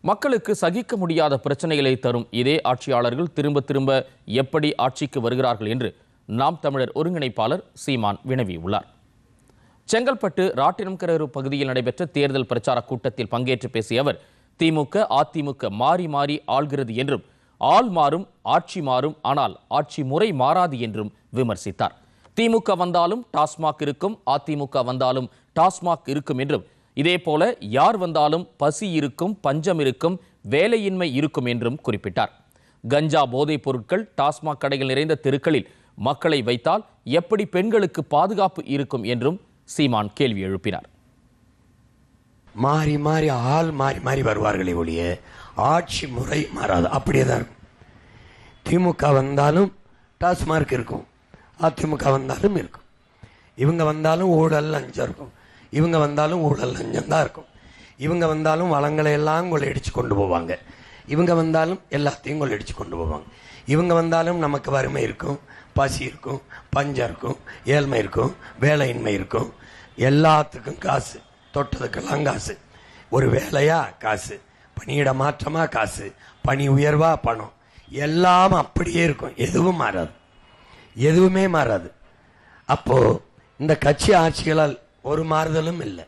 மக்களுக்கு சகிக்க முடியாத பிரச்சனைகளை தரும் இதே ஆட்சியாளர்கள் திரும்ப திரும்ப எப்படி ஆட்சிக்கு வருகிறார்கள் என்று நாம் தமிழர் ஒருங்கிணைப்பாளர் சீமான் வினவியுள்ளார். செங்கல்பட்டு ராட்டினம்கரூர் பகுதியில் நடைபெற்ற தேர்தல் பிரச்சார கூட்டத்தில் பங்கேற்று பேசிய அவர், திமுக அதிமுக மாறி மாறி ஆள்கிறது என்றும், ஆள் மாறும் ஆட்சி மாறும், ஆனால் ஆட்சி முறை மாறாது என்றும் விமர்சித்தார். திமுக வந்தாலும் டாஸ்மாக் இருக்கும், அதிமுக வந்தாலும் டாஸ்மாக் இருக்கும் என்றும், இதேபோல யார் வந்தாலும் பசி இருக்கும், பஞ்சம் இருக்கும், வேலையின்மை இருக்கும் என்றும் குறிப்பிட்டார். கஞ்சா போதைப் பொருட்கள் டாஸ்மாக் கடைகள் நிறைந்த தெருக்களில் மக்களை வைத்தால் எப்படி பெண்களுக்கு பாதுகாப்பு இருக்கும் என்றும் சீமான் கேள்வி எழுப்பினார். மாறி மாறி ஆள் மாறி மாறி வருவார்களே ஒழிய ஆட்சி முறை மாறாது, அப்படியே தான் இருக்கும். திமுக வந்தாலும் டாஸ்மார்க் இருக்கும், அதிமுக வந்தாலும் இருக்கும். இவங்க வந்தாலும் ஊழல் லஞ்சம் இருக்கும், இவங்க வந்தாலும் ஊழல் லஞ்சம் தான் இருக்கும். இவங்க வந்தாலும் வளங்களை எல்லாம் கொள்ளையடிச்சு கொண்டு போவாங்க, இவங்க வந்தாலும் எல்லாத்தையும் கொள்ளையடிச்சு கொண்டு போவாங்க. இவங்க வந்தாலும் நமக்கு வறுமை இருக்கும், பசி இருக்கும், பஞ்சம் இருக்கும், ஏழ்மை இருக்கும், வேலையின்மை இருக்கும். எல்லாத்துக்கும் காசு, தொட்டதுக்கெல்லாம் காசு. ஒரு வேலையா காசு, பணியிட மாற்றமா காசு, பணி உயர்வா பணம், எல்லாம் அப்படியே இருக்கும். எதுவும் மாறாது, எதுவுமே மாறாது. அப்போ இந்த கட்சி ஆட்சிகளால் ஒரு மாறுதலும் இல்லை.